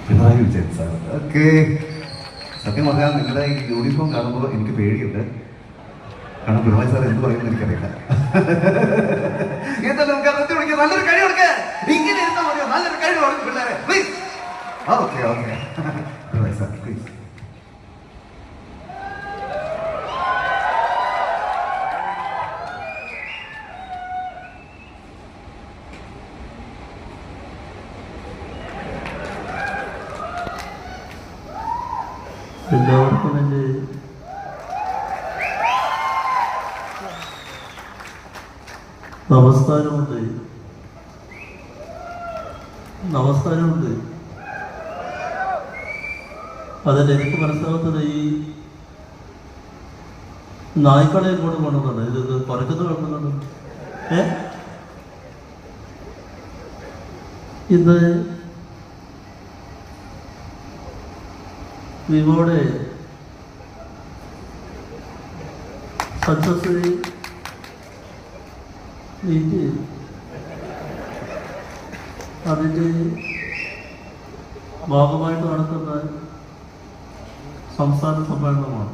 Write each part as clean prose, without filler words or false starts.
Pinarayi Vijayan sir. Okay, സത്യം പറഞ്ഞാൽ നിങ്ങളുടെ ഈ യൂണിഫോം കാണുമ്പോൾ എനിക്ക് പേടിയുണ്ട്. കാരണം പിണറായി സാർ എന്ത് പറയുന്നത് എനിക്കറിയില്ല. എന്തായാലും നമുക്ക് നൃത്തി വിളിക്കാം. നല്ലൊരു കഴിവ് കൊടുക്കുക. ഇങ്ങനെ ഇരുന്നാൽ മതിയോ? നല്ലൊരു കഴിവ് കൊടുക്കും പിള്ളേരെ please. Okay okay, Pinarayi sir please. എല്ലാവർക്കും എൻ്റെ നമസ്കാരമുണ്ട്. അതല്ല, എനിക്ക് മനസ്സിലാവുന്നത് ഈ നായ്ക്കളെ കൂടെ കൊണ്ടുവന്നുണ്ട്. ഇത് കുറയ്ക്കുന്ന കേൾക്കുന്നുണ്ട്. ഇന്ന് വിവോയുടെ സക്സസ്ഫുള്ളി മീറ്റ് അതിൻ്റെ ഭാഗമായിട്ട് നടത്തുന്ന സംസ്ഥാന സമ്മേളനമാണ്.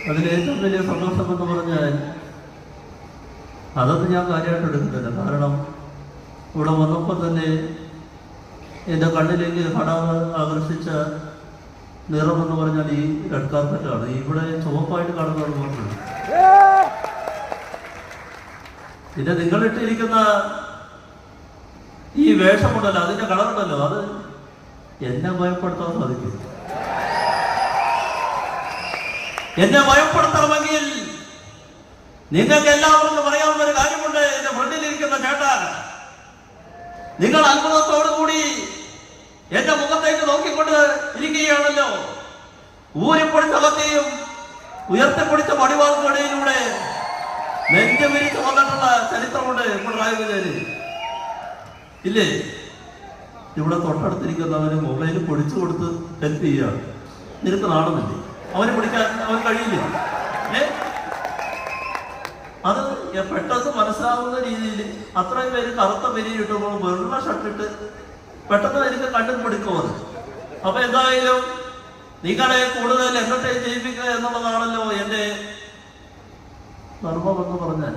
അതിലേറ്റവും വലിയ സന്തോഷമെന്ന് പറഞ്ഞാൽ അതൊന്നും ഞാൻ കാര്യമായിട്ട് എടുക്കുന്നില്ല. കാരണം ഇവിടെ വന്നപ്പോൾ തന്നെ എൻ്റെ കണ്ണിലേക്ക് കാണാതെ ആകർഷിച്ച നിറമെന്ന് പറഞ്ഞാൽ ഈ റെഡ് കാർപ്പറ്റാണ്. ഇവിടെ ചുവപ്പായിട്ട് കാണുന്നത് മാത്രമേ. പിന്നെ നിങ്ങളിട്ടിരിക്കുന്ന ഈ വേഷമുണ്ടല്ലോ, അതിൻ്റെ കളറുണ്ടല്ലോ, അത് എന്നെ ഭയപ്പെടുത്താൻ സാധിക്കും. എന്നെ ഭയപ്പെടുത്തണമെങ്കിൽ നിങ്ങൾക്ക് എല്ലാവർക്കും പറയാവുന്ന ഒരു കാര്യമുണ്ട്. എന്റെ ഫ്രണ്ടിലിരിക്കുന്ന ചേട്ടാ, നിങ്ങൾ അത്ഭുതത്തോടുകൂടി എന്റെ മുഖത്തേക്ക് നോക്കിക്കൊണ്ട് ഇരിക്കുകയാണല്ലോ. ഊരിപ്പൊടിച്ച കത്തിയും ഉയർത്തിപ്പൊടിച്ച മടിവാൾക്കിടയിലൂടെ നെഞ്ചു വിരിച്ച് വന്നിട്ടുള്ള ചരിത്രമുണ്ട് പിണറായി വിജയന്, ഇല്ലേ? ഇവിടെ തൊട്ടടുത്തിരിക്കുന്നവന് മൊബൈൽ പൊടിച്ചു കൊടുത്ത് ഹെൽപ്പ് ചെയ്യുകയാണ്. നിനക്ക് നാണമില്ലേ? അവന് പിടിക്കാൻ അവൻ കഴിയില്ല. അത് പെട്ടെന്ന് മനസ്സിലാവുന്ന രീതിയിൽ അത്രയും പേര് കറുത്ത പെരിയിട്ടുമ്പോൾ വെള്ള ഷർട്ടിട്ട് പെട്ടെന്ന് എനിക്ക് കണ്ടും പിടിക്കുമത്. അപ്പൊ എന്തായാലും നിങ്ങളെ കൂടുതൽ എന്റർടൈൻ ചെയ്യിപ്പിക്കുക എന്നുള്ളതാണല്ലോ എന്റെ ധർമ്മമെന്ന് പറഞ്ഞാൽ.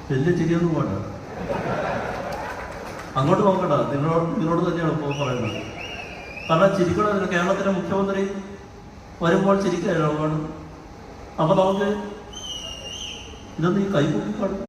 വലിയ ചിരിയൊന്നും വേണ്ട, അങ്ങോട്ട് നോക്കണ്ട. നിങ്ങളോട് തന്നെയാണ് ഇപ്പോൾ പറയുന്നത്. കാരണം ചിരിക്കണമല്ലോ. കേരളത്തിലെ മുഖ്യമന്ത്രി വരുമ്പോൾ ചിരിക്കുകയാണ്. അപ്പൊ നമുക്ക് ഇതൊന്നും ഈ കൈ പൊക്കിക്കാണും.